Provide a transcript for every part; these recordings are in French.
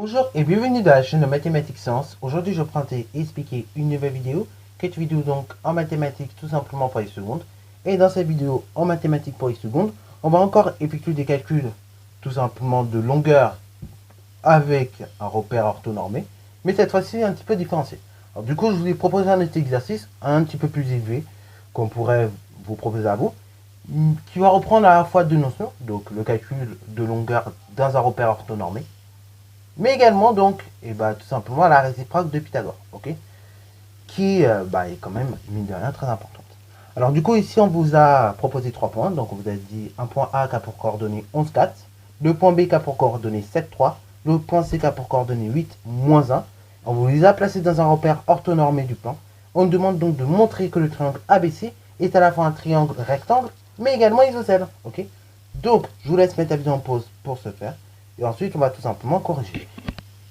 Bonjour et bienvenue dans la chaîne de Mathématiques Sciences. Aujourd'hui, je vais présenter et expliquer une nouvelle vidéo, cette vidéo donc en mathématiques tout simplement pour les secondes. Et dans cette vidéo en mathématiques pour les secondes, on va encore effectuer des calculs tout simplement de longueur avec un repère orthonormé, mais cette fois-ci un petit peu différencié. Alors du coup, je vous ai proposé un petit exercice un petit peu plus élevé qu'on pourrait vous proposer à vous, qui va reprendre à la fois deux notions, donc le calcul de longueur dans un repère orthonormé, mais également donc tout simplement la réciproque de Pythagore, ok, qui est quand même mine de rien très importante. Alors du coup ici on vous a proposé 3 points, donc on vous a dit un point A qui a pour coordonnées 11, 4, le point B qui a pour coordonnées 7, 3, le point C qui a pour coordonnées 8, moins 1. On vous les a placés dans un repère orthonormé du plan. On demande donc de montrer que le triangle ABC est à la fois un triangle rectangle, mais également isocèle, ok. Donc je vous laisse mettre la vidéo en pause pour ce faire. Et ensuite, on va tout simplement corriger.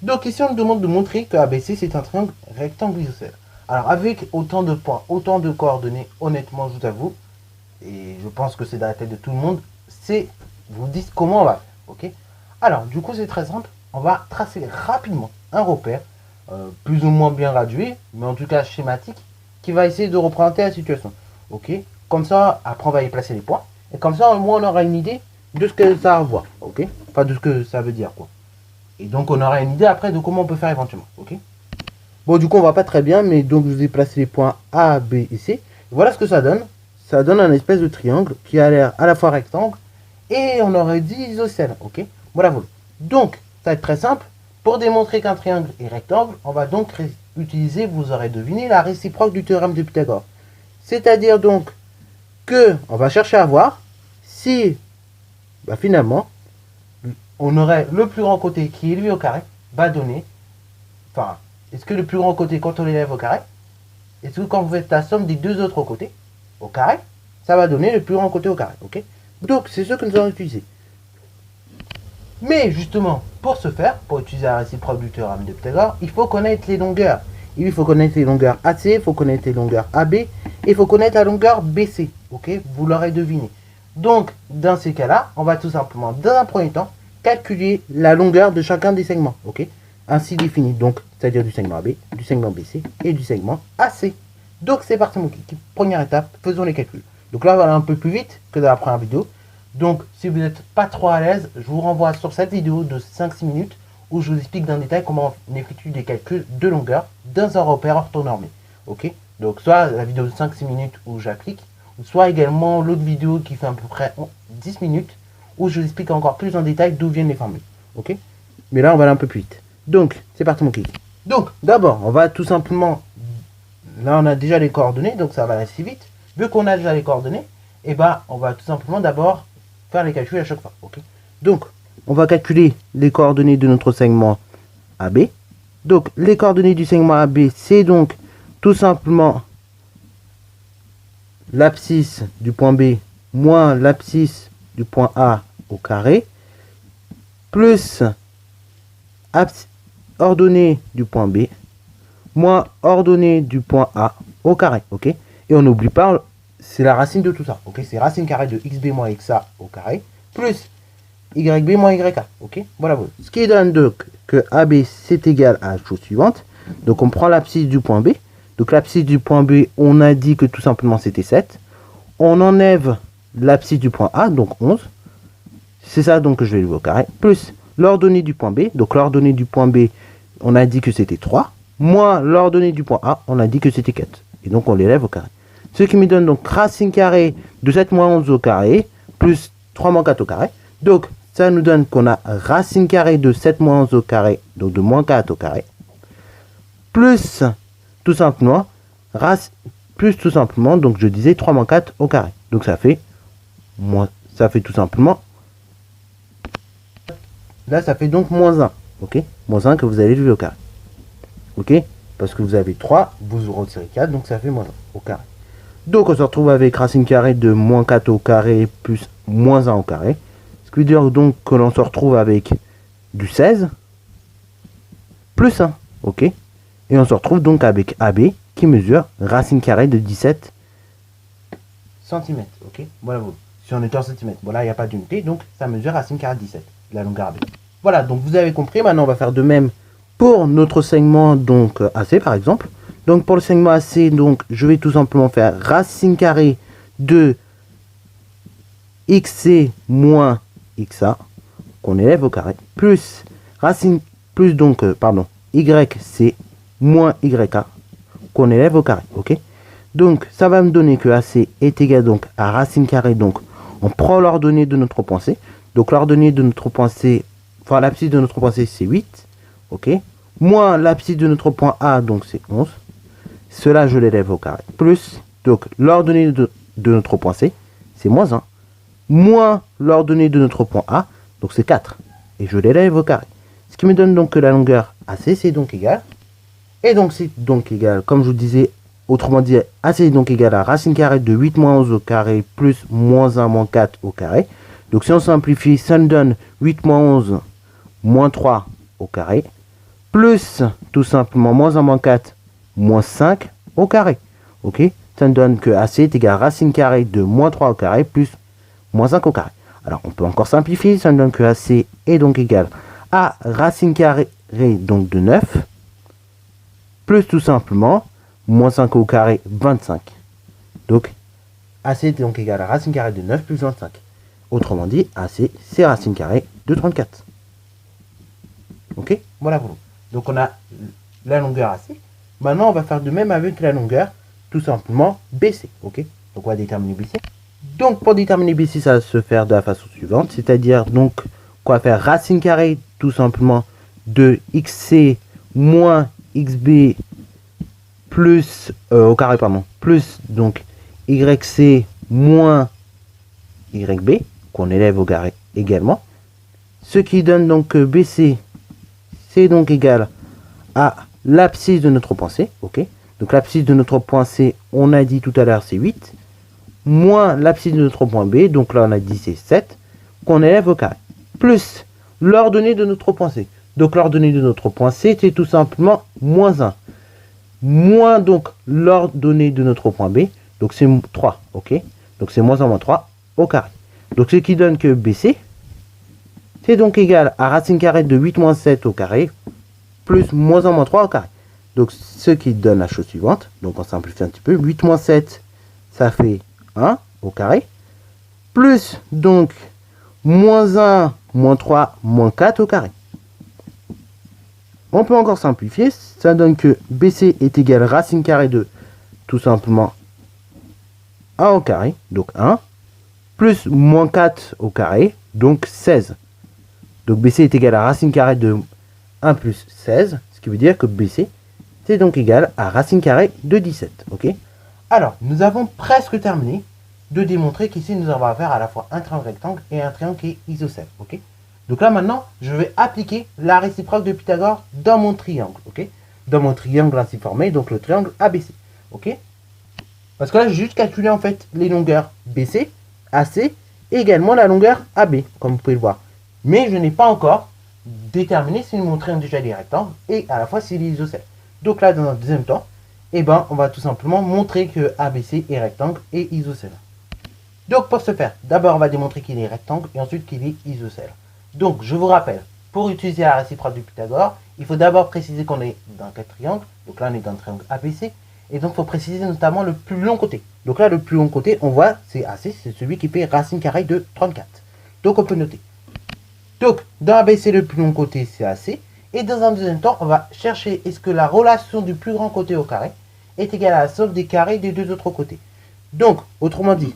Donc ici, on nous demande de montrer que ABC, c'est un triangle rectangle isocèle. Alors, avec autant de points, autant de coordonnées, honnêtement, je vous avoue, et je pense que c'est dans la tête de tout le monde, c'est, vous dites comment on va faire, ok. Alors, du coup, c'est très simple. On va tracer rapidement un repère, plus ou moins bien gradué, mais en tout cas schématique, qui va essayer de représenter la situation, ok. Comme ça, après, on va y placer les points, et comme ça, au moins, on aura une idée de ce que ça va voir, ok. Enfin, de ce que ça veut dire, quoi. Et donc, on aura une idée après de comment on peut faire éventuellement, ok. Bon, du coup, on va pas très bien, mais donc, je vous ai placé les points A, B et C. Voilà ce que ça donne. Ça donne un espèce de triangle qui a l'air à la fois rectangle et on aurait dit isocèle, ok. Voilà, voilà. Donc, ça va être très simple. Pour démontrer qu'un triangle est rectangle, on va donc utiliser, vous aurez deviné, la réciproque du théorème de Pythagore. C'est-à-dire donc que on va chercher à voir si, finalement, on aurait le plus grand côté qui est élevé au carré, va donner, enfin, est-ce que le plus grand côté, quand on l'élève au carré, est-ce que quand vous faites la somme des deux autres côtés, au carré, ça va donner le plus grand côté au carré, ok. Donc, c'est ce que nous allons utiliser. Mais justement, pour ce faire, pour utiliser la réciproque du théorème de Pythagore, il faut connaître les longueurs. Il faut connaître les longueurs AC, il faut connaître les longueurs AB, et il faut connaître la longueur BC, ok. Vous l'aurez deviné. Donc, dans ces cas-là, on va tout simplement, dans un premier temps, calculer la longueur de chacun des segments, ok, ainsi défini, donc, c'est-à-dire du segment AB, du segment BC et du segment AC. Donc, c'est parti, mon kiki. Première étape, faisons les calculs. Donc là, on va aller un peu plus vite que dans la première vidéo. Donc, si vous n'êtes pas trop à l'aise, je vous renvoie sur cette vidéo de 5-6 minutes où je vous explique dans le détail comment on effectue des calculs de longueur dans un repère orthonormé, ok. Donc, soit la vidéo de 5-6 minutes où j'applique, soit également l'autre vidéo qui fait à peu près 10 minutes où je vous explique encore plus en détail d'où viennent les formules, ok. Mais là, on va aller un peu plus vite. Donc, c'est parti, mon kiki. Donc, d'abord, on va tout simplement, là, on a déjà les coordonnées, donc ça va aller assez vite. Vu qu'on a déjà les coordonnées, on va tout simplement d'abord faire les calculs à chaque fois, ok. Donc, on va calculer les coordonnées de notre segment AB. Donc, les coordonnées du segment AB, c'est donc tout simplement l'abscisse du point B moins l'abscisse du point A au carré, plus ordonnée du point B, moins ordonnée du point A au carré, ok. Et on n'oublie pas, c'est la racine de tout ça, ok. C'est racine carrée de xb moins xa au carré, plus yb moins yk, ok. Voilà, voilà. Ce qui donne donc que AB c'est égal à la chose suivante. Donc on prend l'abscisse du point B. Donc l'abscisse du point B, on a dit que tout simplement c'était 7. On enlève l'abscisse du point A, donc 11. C'est ça donc que je vais lever au carré. Plus l'ordonnée du point B. Donc l'ordonnée du point B, on a dit que c'était 3. Moins l'ordonnée du point A, on a dit que c'était 4. Et donc on l'élève au carré. Ce qui me donne donc racine carrée de 7 moins 11 au carré, plus 3 moins 4 au carré. Donc ça nous donne qu'on a racine carrée de 7 moins 11 au carré, donc de moins 4 au carré. Plus tout simplement, donc je disais 3 moins 4 au carré. Donc ça fait tout simplement, là ça fait donc moins 1, ok. Moins 1 que vous allez lever au carré, ok. Parce que vous avez 3, vous retirez 4, donc ça fait moins 1 au carré. Donc on se retrouve avec racine carrée de moins 4 au carré plus moins 1 au carré. Ce qui veut dire donc que l'on se retrouve avec du 16 plus 1, ok. Et on se retrouve donc avec AB qui mesure racine carrée de 17 cm, ok. Voilà, voilà. Si on était en cm, voilà, il n'y a pas d'unité, donc ça mesure racine carrée de 17, la longueur AB. Voilà, donc vous avez compris. Maintenant, on va faire de même pour notre segment donc AC par exemple. Donc pour le segment AC, donc je vais tout simplement faire racine carrée de xc moins xa qu'on élève au carré plus racine plus donc yc moins yk qu'on élève au carré. Ok, donc ça va me donner que AC est égal donc à racine carrée. Donc on prend l'ordonnée de notre pensée. Donc l'ordonnée de notre pensée, enfin l'abscisse de notre pensée c'est 8. Ok, moins l'abscisse de notre point A, donc c'est 11. Cela, je l'élève au carré. Plus, donc, l'ordonnée de notre point C, c'est moins 1. Moins l'ordonnée de notre point A, donc c'est 4. Et je l'élève au carré. Ce qui me donne donc que la longueur AC, c'est donc égal. Et donc, c'est donc égal, comme je vous disais, autrement dit, AC est donc égal à racine carrée de 8 moins 11 au carré, plus moins 1 moins 4 au carré. Donc, si on simplifie, ça nous donne 8 moins 11 moins 3 au carré. Plus, tout simplement, moins 1 moins 4 moins 5 au carré. Ok, ça me donne que AC est égal à racine carrée de moins 3 au carré plus moins 5 au carré. Alors, on peut encore simplifier. Ça me donne que AC est donc égal à racine carrée donc de 9 plus tout simplement moins 5 au carré 25. Donc, AC est donc égal à racine carrée de 9 plus 25. Autrement dit, AC, c'est racine carrée de 34. Ok, voilà pour nous. Donc, on a la longueur AC. Maintenant, on va faire de même avec la longueur, tout simplement BC. Ok, donc on va déterminer BC. Donc pour déterminer BC, ça va se faire de la façon suivante, c'est-à-dire donc qu'on va faire racine carrée tout simplement de xc moins xb plus au carré pardon plus donc yc moins yb qu'on élève au carré également, ce qui donne donc que BC c'est donc égal à l'abscisse de notre point C, ok. Donc l'abscisse de notre point C, on a dit tout à l'heure, c'est 8, moins l'abscisse de notre point B, donc là on a dit c'est 7, qu'on élève au carré, plus l'ordonnée de notre point C. Donc l'ordonnée de notre point C, c'est tout simplement moins 1, moins donc l'ordonnée de notre point B, donc c'est 3, ok. Donc c'est moins 1 moins 3 au carré. Donc ce qui donne que BC, c'est donc égal à racine carrée de 8 moins 7 au carré, plus moins 1 moins 3 au carré. Donc ce qui donne la chose suivante. Donc on simplifie un petit peu. 8 moins 7, ça fait 1 au carré. Plus donc moins 1 moins 3 moins 4 au carré. On peut encore simplifier. Ça donne que BC est égal à racine carrée de tout simplement 1 au carré. Donc 1. Plus moins 4 au carré. Donc 16. Donc BC est égal à racine carrée de 1 plus 16, ce qui veut dire que BC, c'est donc égal à racine carrée de 17, ok. Alors, nous avons presque terminé de démontrer qu'ici, nous avons affaire à la fois un triangle rectangle et un triangle qui est isocèle, ok. Donc là, maintenant, je vais appliquer la réciproque de Pythagore dans mon triangle, ok. Dans mon triangle ainsi formé, donc le triangle ABC, ok. Parce que là, j'ai juste calculé, en fait, les longueurs BC, AC, et également la longueur AB, comme vous pouvez le voir. Mais je n'ai pas encore déterminer si mon triangle déjà est rectangle et à la fois s'il est isocèle. Donc là, dans un deuxième temps, eh ben, on va tout simplement montrer que ABC est rectangle et isocèle. Donc pour ce faire, d'abord on va démontrer qu'il est rectangle et ensuite qu'il est isocèle. Donc je vous rappelle, pour utiliser la réciproque du Pythagore, il faut d'abord préciser qu'on est dans quel triangle. Donc là on est dans le triangle ABC et donc il faut préciser notamment le plus long côté. Donc là le plus long côté, on voit c'est AC, c'est celui qui fait racine carrée de 34. Donc on peut noter. Donc, dans ABC, le plus long côté, c'est AC. Et dans un deuxième temps, on va chercher est-ce que la relation du plus grand côté au carré est égale à la somme des carrés des deux autres côtés. Donc, autrement dit,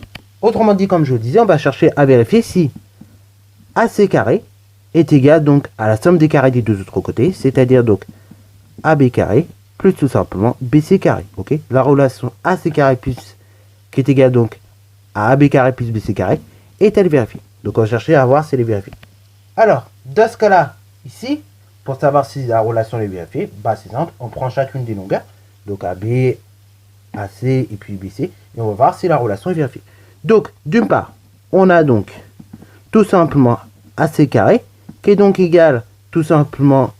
comme je vous disais, on va chercher à vérifier si AC carré est égal donc à la somme des carrés des deux autres côtés, c'est-à-dire donc AB carré plus tout simplement BC carré. Ok, la relation AC carré plus qui est égale donc à AB carré plus BC carré est-elle vérifiée. Donc, on va chercher à voir si elle est vérifiée. Alors, dans ce cas-là, ici, pour savoir si la relation est vérifiée, bah c'est simple, on prend chacune des longueurs, donc AB, AC et puis BC, et on va voir si la relation est vérifiée. Donc, d'une part, on a donc tout simplement AC carré, qui est donc égal tout simplement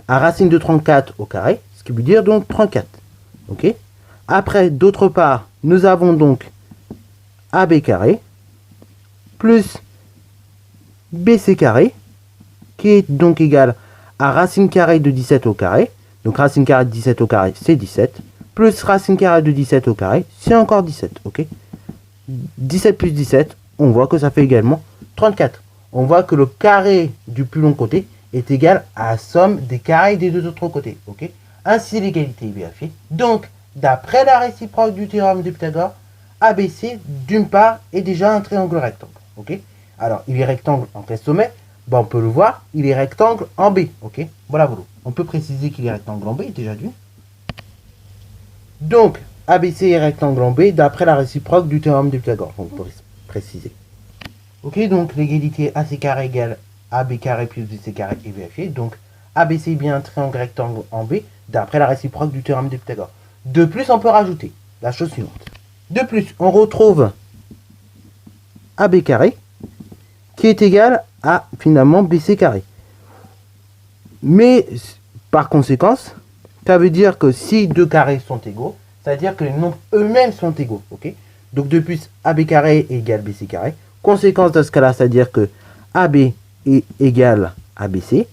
à racine de 34 au carré, ce qui veut dire donc 34. Ok. Après, d'autre part, nous avons donc AB carré plus BC carré, qui est donc égal à racine carrée de 17 au carré. Donc racine carrée de 17 au carré, c'est 17. Plus racine carrée de 17 au carré, c'est encore 17. Ok. 17 plus 17, on voit que ça fait également 34. On voit que le carré du plus long côté est égal à la somme des carrés des deux autres côtés. Ok. Ainsi, l'égalité est vérifiée. Donc, d'après la réciproque du théorème de Pythagore, ABC, d'une part, est déjà un triangle rectangle. Ok. Alors, il est rectangle en quel sommet? Ben, on peut le voir, il est rectangle en B. Ok. Voilà, voilà. On peut préciser qu'il est rectangle en B, déjà d'une. Donc, ABC est rectangle en B d'après la réciproque du théorème de Pythagore. On peut préciser. Ok, donc l'égalité AC carré égale AB carré plus BC carré est vérifiée. Donc, ABC est bien un triangle rectangle en B d'après la réciproque du théorème de Pythagore. De plus, on peut rajouter la chose suivante. De plus, on retrouve AB carré qui est égal à finalement BC carré. Mais par conséquence, ça veut dire que si deux carrés sont égaux, ça veut dire que les nombres eux-mêmes sont égaux. Ok. Donc de plus, AB carré est égal BC carré. Conséquence de ce cas-là, ça veut dire que AB est égal à BC.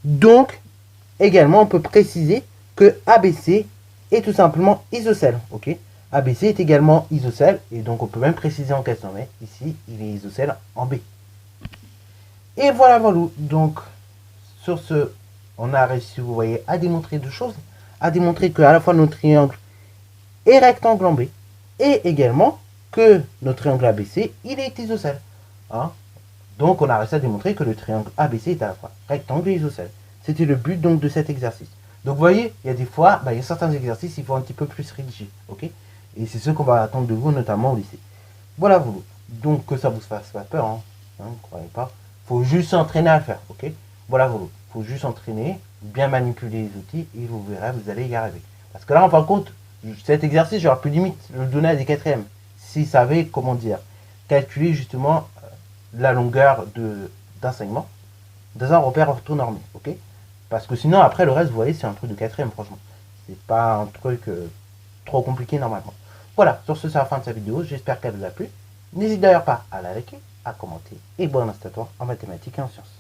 Donc, également, on peut préciser que ABC est tout simplement isocèle. Ok. ABC est également isocèle, et donc on peut même préciser en quel sommet. Ici, il est isocèle en B. Et voilà, voilà. Donc, sur ce, on a réussi, vous voyez, à démontrer deux choses. À démontrer que à la fois notre triangle est rectangle en B, et également que notre triangle ABC, il est isocèle. Hein. Donc, on a réussi à démontrer que le triangle ABC est à la fois rectangle et isocèle. C'était le but donc de cet exercice. Donc, vous voyez, il y a des fois, il y a certains exercices, il faut un petit peu plus rédiger. Ok. Et c'est ce qu'on va attendre de vous, notamment au lycée. Voilà, vous. Donc, que ça vous fasse pas peur, hein, ne croyez pas. Il faut juste s'entraîner à le faire. Ok. Voilà, vous. Il faut juste s'entraîner, bien manipuler les outils, et vous verrez, vous allez y arriver. Parce que là, en fin de compte, cet exercice, j'aurais pu limite le donner à des quatrièmes. S'ils savaient, comment dire, calculer justement la longueur d'enseignement dans un repère orthonormé. Ok. Parce que sinon, après, le reste, vous voyez, c'est un truc de quatrième, franchement. C'est pas un truc trop compliqué normalement. Voilà, sur ce, c'est la fin de cette vidéo. J'espère qu'elle vous a plu. N'hésitez d'ailleurs pas à la liker, à commenter et bon installatoire en mathématiques et en sciences.